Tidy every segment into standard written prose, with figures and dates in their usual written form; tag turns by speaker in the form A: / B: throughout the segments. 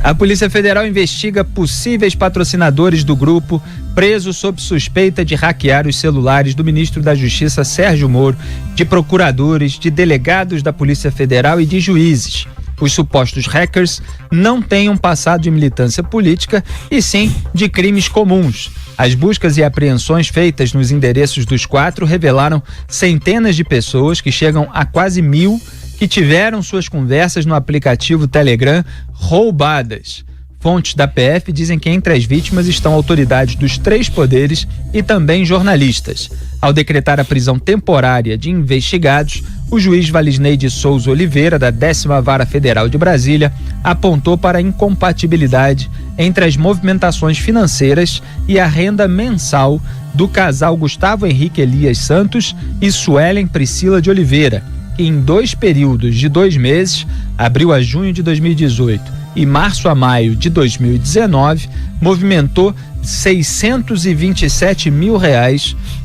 A: A Polícia Federal investiga possíveis patrocinadores do grupo preso sob suspeita de hackear os celulares do ministro da Justiça Sérgio Moro, de procuradores, de delegados da Polícia Federal e de juízes. Os supostos hackers não têm um passado de militância política e sim de crimes comuns. As buscas e apreensões feitas nos endereços dos 4 revelaram centenas de pessoas, que chegam a quase 1.000, que tiveram suas conversas no aplicativo Telegram roubadas. Fontes da PF dizem que entre as vítimas estão autoridades dos 3 poderes e também jornalistas. Ao decretar a prisão temporária de investigados, o juiz Valisney de Souza Oliveira, da 10ª Vara Federal de Brasília, apontou para a incompatibilidade entre as movimentações financeiras e a renda mensal do casal Gustavo Henrique Elias Santos e Suelen Priscila de Oliveira, que em 2 períodos de 2 meses, abril a junho de 2018 e março a maio de 2019, movimentou R$627 mil,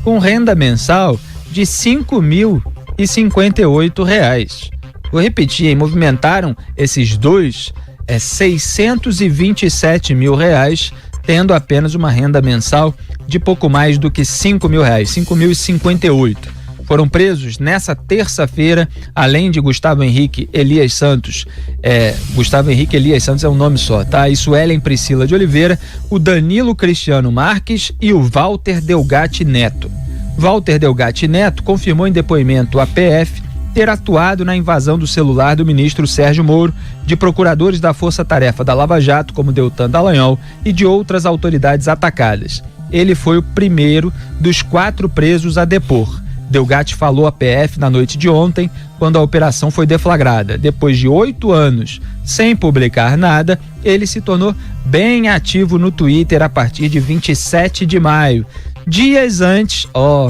A: com renda mensal de R$5.058. Vou repetir, hein? Movimentaram esses dois R$627 mil, tendo apenas uma renda mensal de pouco mais do que R$5.000, R$5.058. Foram presos nessa terça-feira, além de Gustavo Henrique Elias Santos, Gustavo Henrique Elias Santos é um nome só, tá? E Suelen Priscila de Oliveira, o Danilo Cristiano Marques e o Walter Delgatti Neto. Walter Delgatti Neto confirmou em depoimento à PF ter atuado na invasão do celular do ministro Sérgio Moro, de procuradores da Força Tarefa da Lava Jato, como Deltan Dallagnol, e de outras autoridades atacadas. Ele foi o primeiro dos 4 presos a depor. Delgatti falou à PF na noite de ontem, quando a operação foi deflagrada. Depois de 8 anos sem publicar nada, ele se tornou bem ativo no Twitter a partir de 27 de maio, dias antes,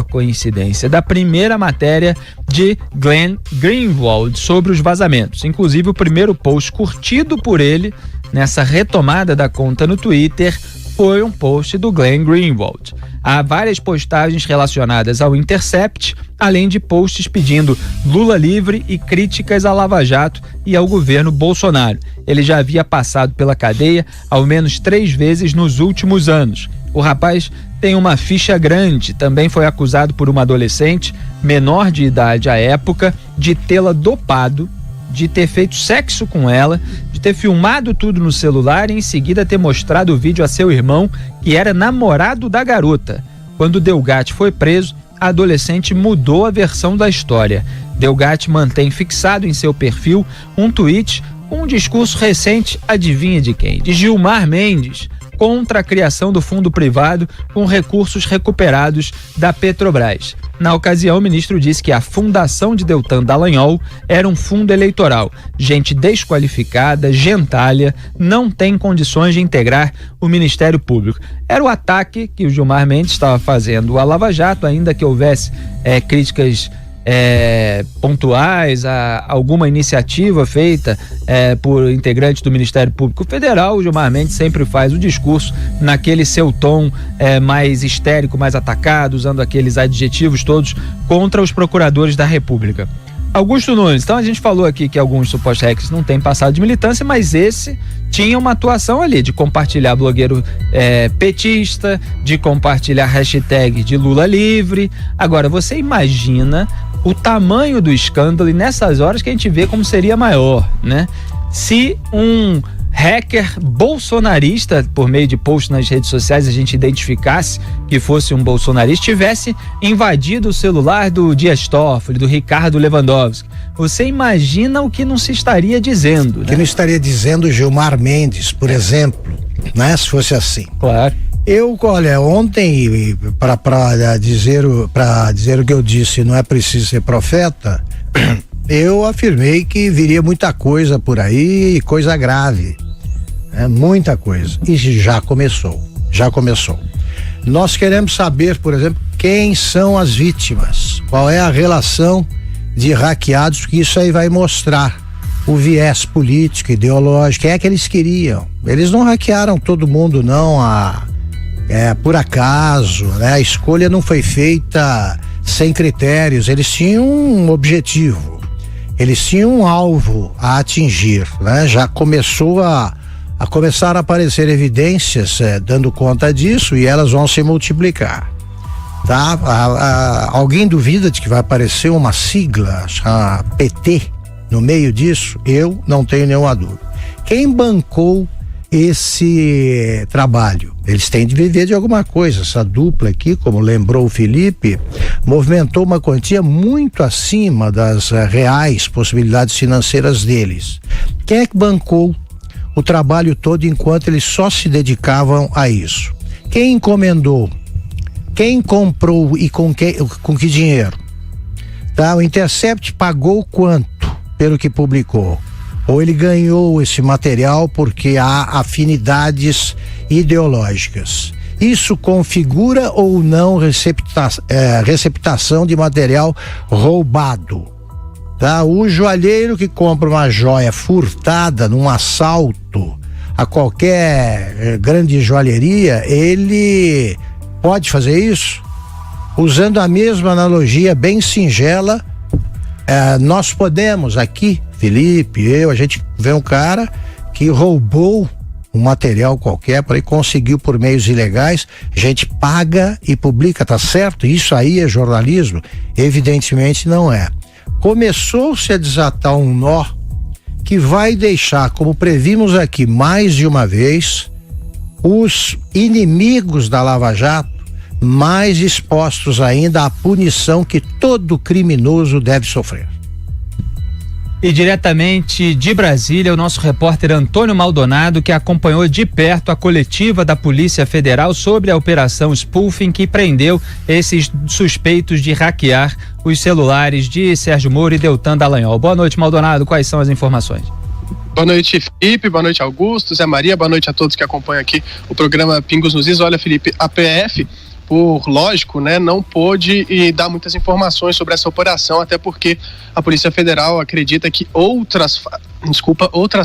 A: coincidência, da primeira matéria de Glenn Greenwald sobre os vazamentos. Inclusive, o primeiro post curtido por ele nessa retomada da conta no Twitter foi um post do Glenn Greenwald. Há várias postagens relacionadas ao Intercept, além de posts pedindo Lula livre e críticas à Lava Jato e ao governo Bolsonaro. Ele já havia passado pela cadeia ao menos 3 vezes nos últimos anos. O rapaz tem uma ficha grande, também foi acusado por uma adolescente, menor de idade à época, de tê-la dopado, de ter feito sexo com ela, de ter filmado tudo no celular e em seguida ter mostrado o vídeo a seu irmão, que era namorado da garota. Quando Delgatti foi preso, a adolescente mudou a versão da história. Delgatti mantém fixado em seu perfil um tweet com um discurso recente, adivinha de quem? De Gilmar Mendes, contra a criação do fundo privado com recursos recuperados da Petrobras. Na ocasião, o ministro disse que a fundação de Deltan Dallagnol era um fundo eleitoral. Gente desqualificada, gentalha, não tem condições de integrar o Ministério Público. Era o ataque que o Gilmar Mendes estava fazendo à Lava Jato, ainda que houvesse críticas pontuais a alguma iniciativa feita por integrantes do Ministério Público Federal. O Gilmar Mendes sempre faz o discurso naquele seu tom mais histérico, mais atacado, usando aqueles adjetivos todos contra os procuradores da República. Augusto Nunes, então a gente falou aqui que alguns supostos hackers não têm passado de militância, mas esse tinha uma atuação ali de compartilhar blogueiro petista, de compartilhar hashtag de Lula livre. Agora, você imagina o tamanho do escândalo, e nessas horas que a gente vê como seria maior, né? Se um hacker bolsonarista, por meio de posts nas redes sociais, a gente identificasse que fosse um bolsonarista, tivesse invadido o celular do Dias Toffoli, do Ricardo Lewandowski. Você imagina o que não se estaria dizendo, né? O que não estaria dizendo Gilmar Mendes, por exemplo, né? Se fosse assim. Claro. Olha, ontem, para dizer o que eu disse, não é preciso ser profeta, eu afirmei que viria muita coisa por aí, coisa grave, muita coisa, e já começou. Nós queremos saber, por exemplo, quem são as vítimas, qual é a relação de hackeados, que isso aí vai mostrar o viés político, ideológico, quem é que eles queriam. Eles não hackearam todo mundo, não, por acaso, né? A escolha não foi feita sem critérios, eles tinham um objetivo, eles tinham um alvo a atingir, né? Já começou
B: começaram a aparecer evidências dando conta disso, e elas vão se multiplicar. Tá? Alguém duvida de que vai aparecer uma sigla, a PT, no meio disso? Eu não tenho nenhuma dúvida. Quem bancou esse trabalho? Eles têm de viver de alguma coisa. Essa dupla aqui, como lembrou o Felipe, movimentou uma quantia muito acima das reais possibilidades financeiras deles. Quem é que bancou o trabalho todo enquanto eles só se dedicavam a isso? Quem encomendou? Quem comprou e com que dinheiro? Tá? O Intercept pagou quanto pelo que publicou? Ou ele ganhou esse material porque há afinidades ideológicas? Isso configura ou não receptação de material roubado? Tá? O joalheiro que compra uma joia furtada num assalto a qualquer grande joalheria, ele pode fazer isso? Usando a mesma analogia bem singela, nós podemos aqui, Felipe, a gente vê um cara que roubou um material qualquer para ele conseguiu por meios ilegais, a gente paga e publica, tá certo? Isso aí é jornalismo? Evidentemente não é. Começou-se a desatar um nó que vai deixar, como previmos aqui mais de uma vez, os inimigos da Lava Jato mais expostos ainda à punição que todo criminoso deve sofrer.
A: E diretamente de Brasília, o nosso repórter Antônio Maldonado, que acompanhou de perto a coletiva da Polícia Federal sobre a operação Spoofing, que prendeu esses suspeitos de hackear os celulares de Sérgio Moro e Deltan Dallagnol. Boa noite, Maldonado, quais são as informações?
C: Boa noite, Felipe, boa noite, Augusto, Zé Maria, boa noite a todos que acompanham aqui o programa Pingos nos Is. Olha, Felipe, a PF, por lógico, né, não pôde dar muitas informações sobre essa operação, até porque a Polícia Federal acredita que outras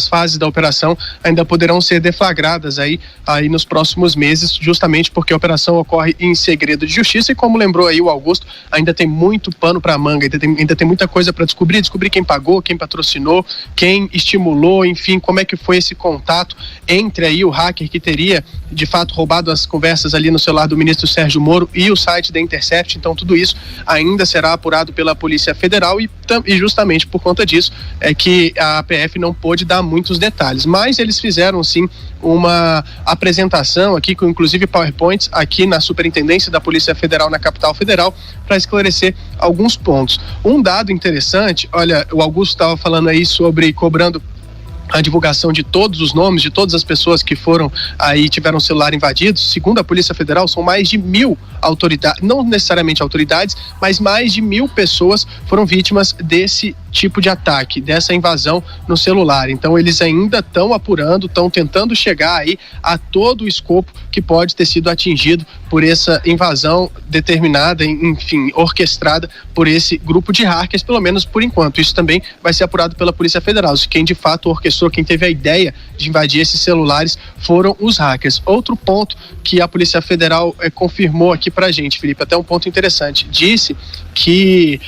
C: fases da operação ainda poderão ser deflagradas aí nos próximos meses, justamente porque a operação ocorre em segredo de justiça, e como lembrou aí o Augusto, ainda tem muito pano para manga, ainda tem muita coisa para descobrir quem pagou, quem patrocinou, quem estimulou, enfim, como é que foi esse contato entre aí o hacker que teria de fato roubado as conversas ali no celular do ministro Sérgio Moro e o site da Intercept. Então tudo isso ainda será apurado pela Polícia Federal, e justamente por conta disso é que a PF não pôde dar muitos detalhes, mas eles fizeram sim uma apresentação aqui, com inclusive PowerPoints aqui na Superintendência da Polícia Federal na Capital Federal, para esclarecer alguns pontos. Um dado interessante, olha, o Augusto estava falando aí sobre cobrando a divulgação de todos os nomes de todas as pessoas que foram aí, tiveram o celular invadido. Segundo a Polícia Federal, são mais de 1.000 autoridades, não necessariamente autoridades, mas mais de 1.000 pessoas foram vítimas desse tipo de ataque, dessa invasão no celular. Então eles ainda estão apurando, estão tentando chegar aí a todo o escopo que pode ter sido atingido por essa invasão determinada, enfim, orquestrada por esse grupo de hackers, pelo menos por enquanto. Isso também vai ser apurado pela Polícia Federal. Quem de fato orquestrou, quem teve a ideia de invadir esses celulares foram os hackers. Outro ponto que a Polícia Federal confirmou aqui pra gente, Felipe, até um ponto interessante, disse que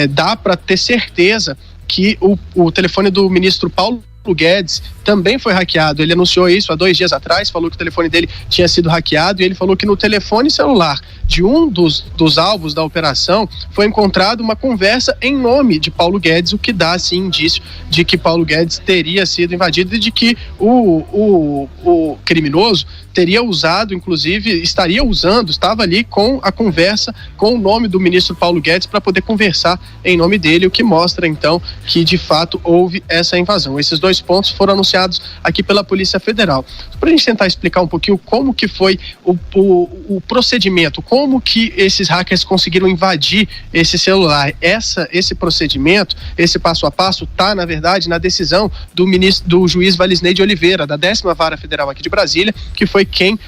C: dá para ter certeza que o telefone do ministro Paulo Guedes também foi hackeado. Ele anunciou isso há 2 dias atrás, falou que o telefone dele tinha sido hackeado, e ele falou que no telefone celular de um dos alvos da operação foi encontrada uma conversa em nome de Paulo Guedes, o que dá assim indício de que Paulo Guedes teria sido invadido e de que o criminoso teria usado, inclusive estava ali com a conversa com o nome do ministro Paulo Guedes para poder conversar em nome dele, o que mostra então que de fato houve essa invasão. Esses 2 pontos foram anunciados aqui pela Polícia Federal. Para a gente tentar explicar um pouquinho como que foi o procedimento, como que esses hackers conseguiram invadir esse celular. Esse procedimento, esse passo a passo, está na verdade na decisão do juiz Valisney de Oliveira, da 10ª Vara Federal aqui de Brasília, que foi quem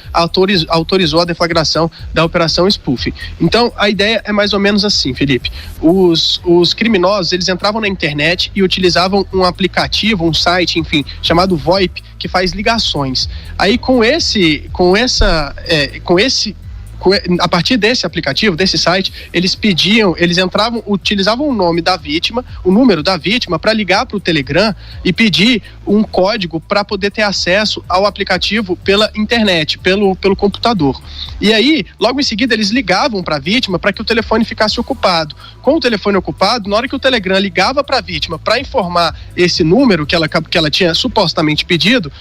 C: autorizou a deflagração da operação Spoofing. Então a ideia é mais ou menos assim, Felipe. Os criminosos, eles entravam na internet e utilizavam um aplicativo, um site, enfim, chamado VoIP, que faz ligações. Aí com a partir desse aplicativo, desse site, eles utilizavam o nome da vítima, o número da vítima, para ligar para o Telegram e pedir um código para poder ter acesso ao aplicativo pela internet, pelo computador. E aí, logo em seguida, eles ligavam para a vítima para que o telefone ficasse ocupado. Com o telefone ocupado, na hora que o Telegram ligava para a vítima para informar esse número que ela tinha supostamente pedido,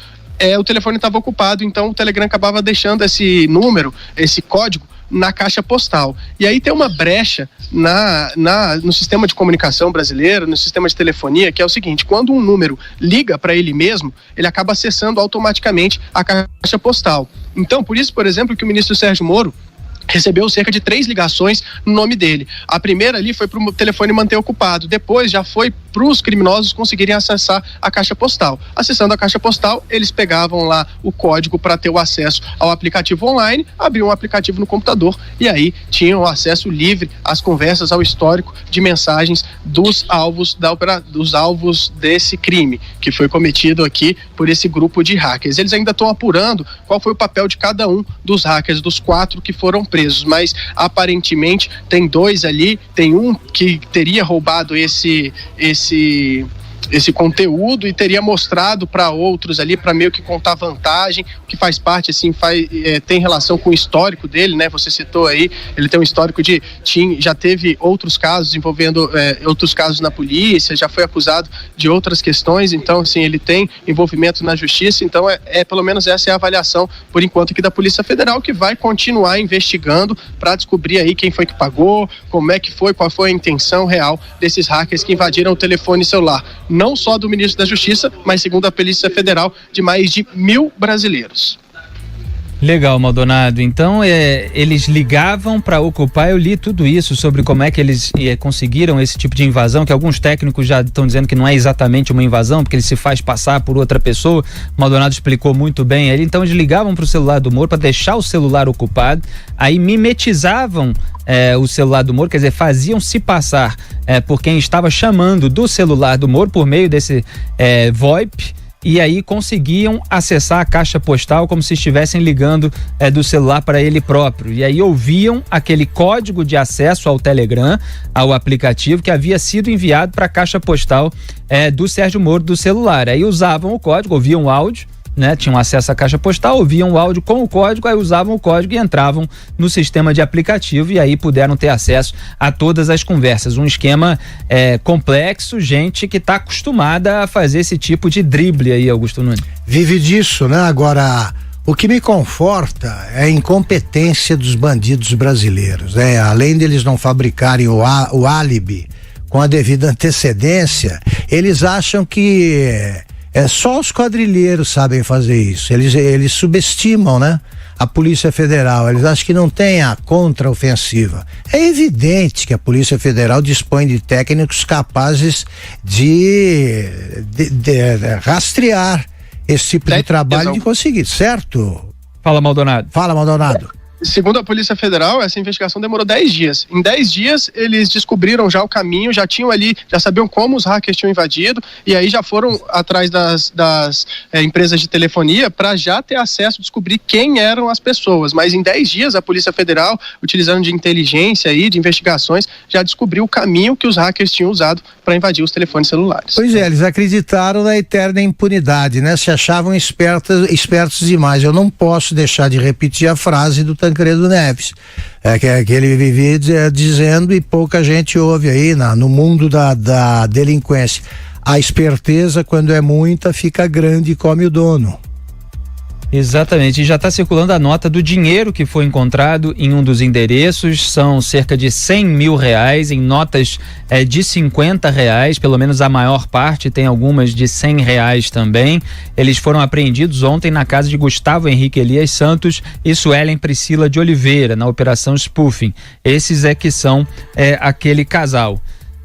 C: o telefone estava ocupado, então o Telegram acabava deixando esse número, esse código, na caixa postal. E aí tem uma brecha no sistema de comunicação brasileiro, no sistema de telefonia, que é o seguinte: quando um número liga para ele mesmo, ele acaba acessando automaticamente a caixa postal. Então, por isso, por exemplo, que o ministro Sérgio Moro recebeu cerca de 3 ligações no nome dele. A primeira ali foi para o telefone manter ocupado, depois já foi para os criminosos conseguirem acessar a caixa postal. Acessando a caixa postal, eles pegavam lá o código para ter o acesso ao aplicativo online, abriam um aplicativo no computador e aí tinham acesso livre às conversas, ao histórico de mensagens dos alvos desse crime que foi cometido aqui por esse grupo de hackers. Eles ainda estão apurando qual foi o papel de cada um dos hackers, dos 4 que foram presos, mas aparentemente tem 2 ali, tem um que teria roubado esse conteúdo e teria mostrado para outros ali, para meio que contar vantagem, que faz parte, assim, tem relação com o histórico dele, né? Você citou aí, ele tem um histórico já teve outros casos envolvendo outros casos na polícia, já foi acusado de outras questões, então, assim, ele tem envolvimento na justiça, então pelo menos essa é a avaliação, por enquanto, aqui da Polícia Federal, que vai continuar investigando para descobrir aí quem foi que pagou, como é que foi, qual foi a intenção real desses hackers que invadiram o telefone celular, não só do ministro da Justiça, mas, segundo a Polícia Federal, de mais de 1.000 brasileiros.
A: Legal, Maldonado. Então, eles ligavam para ocupar. Eu li tudo isso sobre como é que eles conseguiram esse tipo de invasão, que alguns técnicos já estão dizendo que não é exatamente uma invasão, porque ele se faz passar por outra pessoa. O Maldonado explicou muito bem ali. Então, eles ligavam para o celular do Moro para deixar o celular ocupado, aí mimetizavam o celular do Moro, quer dizer, faziam se passar por quem estava chamando do celular do Moro por meio desse VoIP, e aí conseguiam acessar a caixa postal como se estivessem ligando do celular para ele próprio. E aí ouviam aquele código de acesso ao Telegram, ao aplicativo que havia sido enviado para a caixa postal do Sérgio Moro do celular. Aí usavam o código, ouviam o áudio, né? Tinham acesso à caixa postal, ouviam o áudio com o código, aí usavam o código e entravam no sistema de aplicativo e aí puderam ter acesso a todas as conversas. Um esquema complexo, gente que está acostumada a fazer esse tipo de drible aí, Augusto Nunes.
B: Vive disso, né? Agora, o que me conforta é a incompetência dos bandidos brasileiros, né? Além deles não fabricarem o álibi com a devida antecedência, eles acham que só os quadrilheiros sabem fazer isso. Eles subestimam, né, a Polícia Federal. Eles acham que não tem a contraofensiva. É evidente que a Polícia Federal dispõe de técnicos capazes de rastrear esse tipo de trabalho e de conseguir, certo?
A: Fala, Maldonado.
C: Segundo a Polícia Federal, essa investigação demorou 10 dias. Em 10 dias, eles descobriram já o caminho, já sabiam como os hackers tinham invadido, e aí já foram atrás das empresas de telefonia para já ter acesso, descobrir quem eram as pessoas. Mas em 10 dias, a Polícia Federal, utilizando de inteligência e de investigações, já descobriu o caminho que os hackers tinham usado para invadir os telefones celulares.
B: Pois é, eles acreditaram na eterna impunidade, né? Se achavam espertos demais. Eu não posso deixar de repetir a frase do Tancredo Neves, que ele vivia dizendo e pouca gente ouve aí no mundo da delinquência: a esperteza, quando é muita, fica grande e come o dono.
A: Exatamente, e já está circulando a nota do dinheiro que foi encontrado em um dos endereços. São cerca de R$100 mil em notas de R$50, pelo menos a maior parte, tem algumas de R$100 também. Eles foram apreendidos ontem na casa de Gustavo Henrique Elias Santos e Suelen Priscila de Oliveira, na operação Spoofing. Esses que são aquele casal.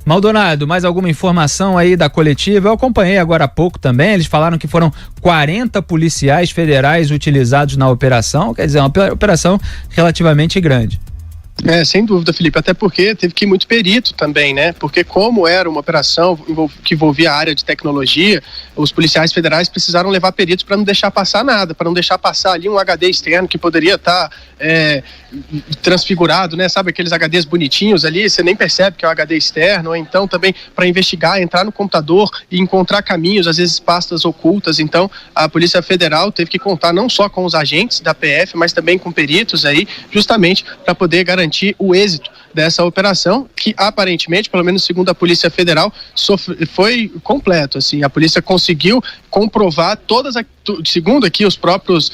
A: Maldonado, mais alguma informação aí da coletiva? Eu acompanhei agora há pouco também, eles falaram que foram 40 policiais federais utilizados na operação, quer dizer, uma operação relativamente grande.
C: Sem dúvida, Felipe, até porque teve que ir muito perito também, né? Porque como era uma operação que envolvia a área de tecnologia, os policiais federais precisaram levar peritos para não deixar passar nada, para não deixar passar ali um HD externo que poderia estar transfigurado, né? Sabe aqueles HDs bonitinhos ali, você nem percebe que é um HD externo, ou então também para investigar, entrar no computador e encontrar caminhos, às vezes pastas ocultas. Então a Polícia Federal teve que contar não só com os agentes da PF, mas também com peritos aí, justamente para poder garantir o êxito dessa operação, que aparentemente, pelo menos segundo a Polícia Federal, foi completo, assim, a polícia conseguiu comprovar segundo aqui os próprios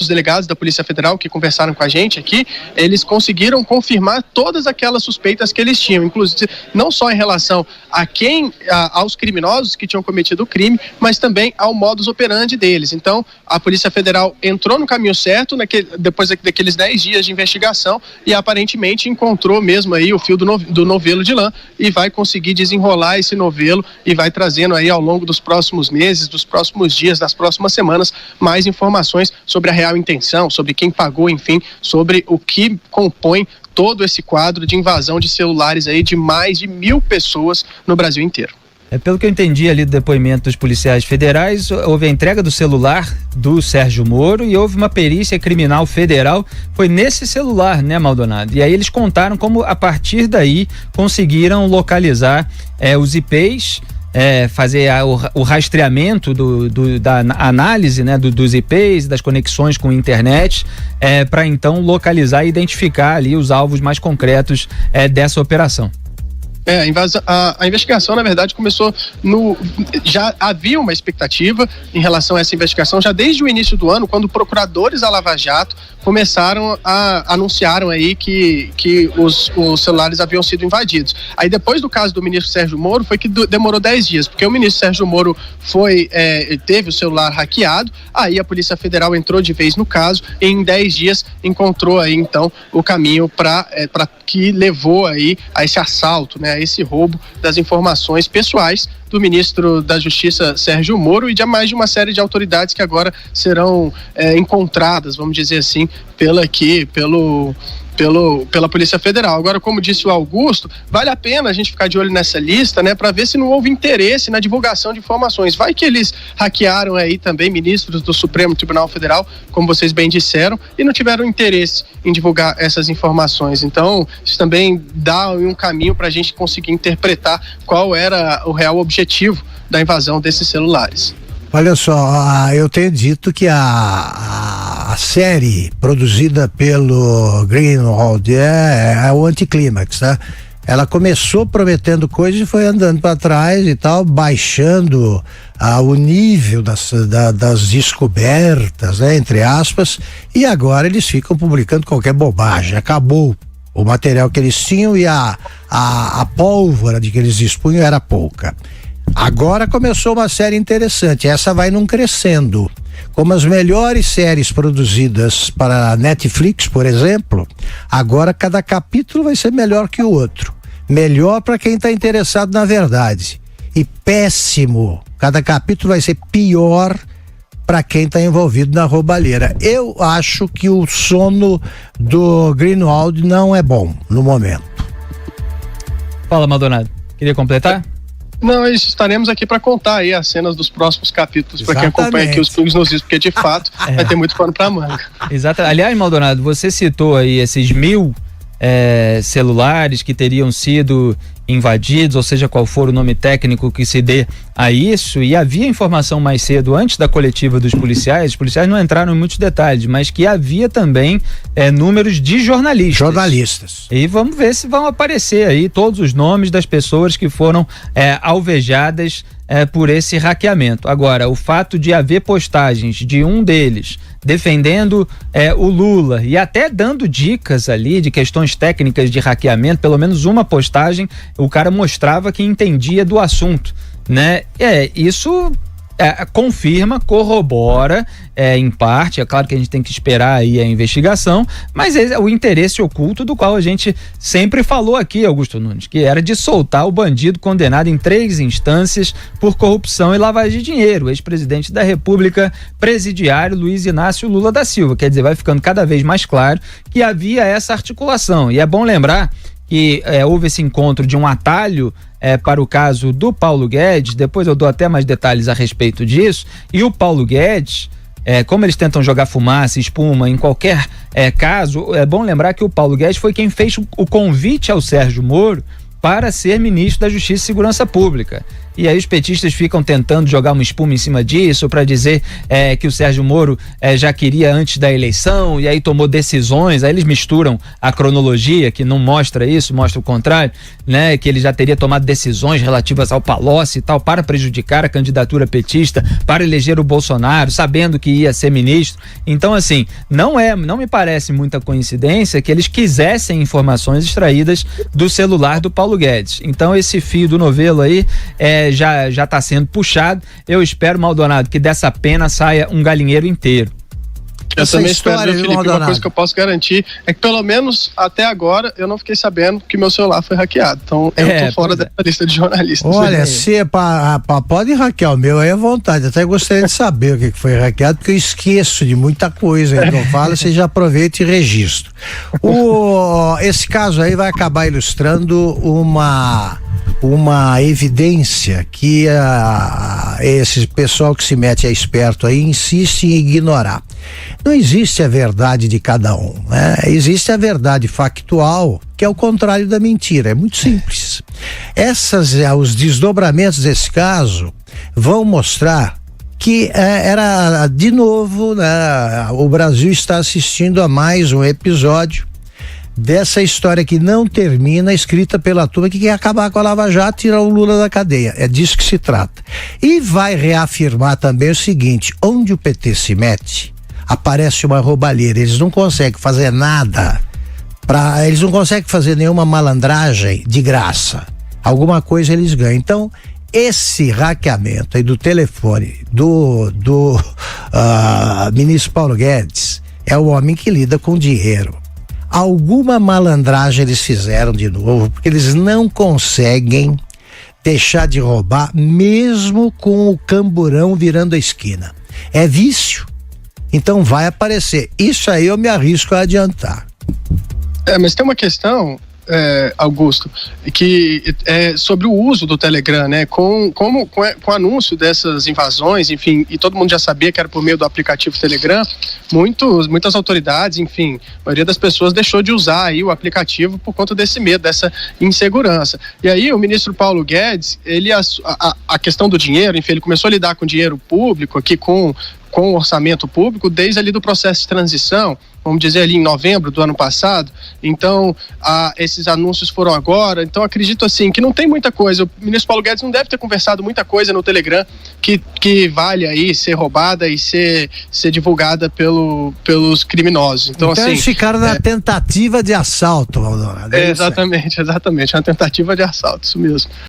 C: delegados da Polícia Federal que conversaram com a gente aqui, eles conseguiram confirmar todas aquelas suspeitas que eles tinham, inclusive não só em relação aos criminosos que tinham cometido o crime, mas também ao modus operandi deles. Então, a Polícia Federal entrou no caminho certo depois daqueles 10 dias de investigação e aparentemente encontrou mesmo aí o fio do novelo de lã e vai conseguir desenrolar esse novelo e vai trazendo aí ao longo dos próximos meses, dos próximos dias, das próximas semanas, mais informações sobre a real intenção, sobre quem pagou, enfim, sobre o que compõe todo esse quadro de invasão de celulares aí de mais de 1.000 pessoas no Brasil inteiro.
A: Pelo que eu entendi ali do depoimento dos policiais federais, houve a entrega do celular do Sérgio Moro e houve uma perícia criminal federal, foi nesse celular, né, Maldonado? E aí eles contaram como a partir daí conseguiram localizar os IPs, fazer o rastreamento da análise, né, dos IPs, das conexões com a internet, para então localizar e identificar ali os alvos mais concretos dessa operação.
C: A investigação, na verdade, começou já havia uma expectativa em relação a essa investigação, já desde o início do ano, quando procuradores da Lava Jato anunciaram aí que os celulares haviam sido invadidos. Aí depois do caso do ministro Sérgio Moro, foi que demorou 10 dias, porque o ministro Sérgio Moro teve o celular hackeado, aí a Polícia Federal entrou de vez no caso e em 10 dias encontrou aí então o caminho para que levou aí a esse assalto, né, a esse roubo das informações pessoais do ministro da Justiça Sérgio Moro e de mais de uma série de autoridades que agora serão encontradas, vamos dizer assim, pela Polícia Federal. Agora, como disse o Augusto, vale a pena a gente ficar de olho nessa lista, né, para ver se não houve interesse na divulgação de informações. Vai que eles hackearam aí também ministros do Supremo Tribunal Federal, como vocês bem disseram, e não tiveram interesse em divulgar essas informações. Então, isso também dá um caminho para a gente conseguir interpretar qual era o real objetivo da invasão desses celulares.
B: Olha só, eu tenho dito que a série produzida pelo Greenwald é o anticlímax, tá? Ela começou prometendo coisas e foi andando para trás e tal, baixando o nível das descobertas, né, entre aspas, e agora eles ficam publicando qualquer bobagem. Acabou o material que eles tinham e a pólvora de que eles dispunham era pouca. Agora começou uma série interessante, essa vai num crescendo. Como as melhores séries produzidas para a Netflix, por exemplo, agora cada capítulo vai ser melhor que o outro. Melhor para quem está interessado na verdade. E péssimo, cada capítulo vai ser pior para quem está envolvido na roubalheira. Eu acho que o sono do Greenwald não é bom no momento.
A: Fala, Maldonado. Queria completar?
C: Não, estaremos aqui para contar aí as cenas dos próximos capítulos para quem acompanha aqui os Pingos nos Is, porque de fato vai ter muito pano para manga.
A: Exato. Aliás, Maldonado, você citou aí esses 1.000 celulares que teriam sido invadidos, ou seja, qual for o nome técnico que se dê a isso, e havia informação mais cedo, antes da coletiva dos policiais, os policiais não entraram em muitos detalhes, mas que havia também números de jornalistas. E vamos ver se vão aparecer aí todos os nomes das pessoas que foram alvejadas por esse hackeamento. Agora, o fato de haver postagens de um deles defendendo o Lula e até dando dicas ali de questões técnicas de hackeamento, pelo menos uma postagem, o cara mostrava que entendia do assunto, né? Isso confirma, corrobora, em parte, é claro que a gente tem que esperar aí a investigação, mas é o interesse oculto do qual a gente sempre falou aqui, Augusto Nunes, que era de soltar o bandido condenado em 3 instâncias por corrupção e lavagem de dinheiro, o ex-presidente da República, presidiário Luiz Inácio Lula da Silva. Quer dizer, vai ficando cada vez mais claro que havia essa articulação, e é bom lembrar que houve esse encontro de um atalho para o caso do Paulo Guedes. Depois eu dou até mais detalhes a respeito disso. E o Paulo Guedes, como eles tentam jogar fumaça, espuma em qualquer caso, é bom lembrar que o Paulo Guedes foi quem fez o convite ao Sérgio Moro para ser ministro da Justiça e Segurança Pública. E aí os petistas ficam tentando jogar uma espuma em cima disso para dizer que o Sérgio Moro já queria antes da eleição e aí tomou decisões. Aí eles misturam a cronologia, que não mostra isso, mostra o contrário, né? Que ele já teria tomado decisões relativas ao Palocci e tal para prejudicar a candidatura petista, para eleger o Bolsonaro, sabendo que ia ser ministro. Então, assim, não me parece muita coincidência que eles quisessem informações extraídas do celular do Paulo Guedes. Então, esse fio do novelo aí já está sendo puxado. Eu espero, Maldonado, que dessa pena saia um galinheiro inteiro.
C: Eu também espero, Felipe, uma coisa que eu posso garantir é que pelo menos até agora eu não fiquei sabendo que meu celular foi hackeado. Então eu tô fora dessa lista de jornalistas.
B: Olha, se pode hackear o meu aí à vontade. Até gostaria de saber o que foi hackeado, porque eu esqueço de muita coisa. Então fala, você já aproveita e registra. Esse caso aí vai acabar ilustrando uma evidência que esse pessoal que se mete a esperto aí insiste em ignorar. Não existe a verdade de cada um, né? Existe a verdade factual, que é o contrário da mentira. É muito simples. Os desdobramentos desse caso vão mostrar que era, de novo, né, o Brasil está assistindo a mais um episódio dessa história que não termina, escrita pela turma que quer acabar com a Lava Jato e tirar o Lula da cadeia. É disso que se trata. E vai reafirmar também o seguinte: onde o PT se mete, aparece uma roubalheira. Eles não conseguem fazer nada, eles não conseguem fazer nenhuma malandragem de graça. Alguma coisa eles ganham. Então, esse hackeamento aí do telefone do ministro Paulo Guedes é o homem que lida com dinheiro. Alguma malandragem eles fizeram de novo, porque eles não conseguem deixar de roubar, mesmo com o camburão virando a esquina. É vício. Então vai aparecer. Isso aí eu me arrisco a adiantar.
C: Mas tem uma questão, Augusto, que é sobre o uso do Telegram, né? Com o anúncio dessas invasões, enfim, e todo mundo já sabia que era por meio do aplicativo Telegram, muitas autoridades, enfim, a maioria das pessoas deixou de usar aí o aplicativo por conta desse medo, dessa insegurança. E aí o ministro Paulo Guedes, a questão do dinheiro, enfim, ele começou a lidar com dinheiro público aqui, com o orçamento público desde ali do processo de transição, vamos dizer ali em novembro do ano passado. Então esses anúncios foram agora. Então acredito assim que não tem muita coisa. O ministro Paulo Guedes não deve ter conversado muita coisa no Telegram que vale aí ser roubada e ser divulgada pelos criminosos. Então assim,
B: eles ficaram na tentativa de assalto, Maldonado.
C: Exatamente, uma tentativa de assalto, isso mesmo.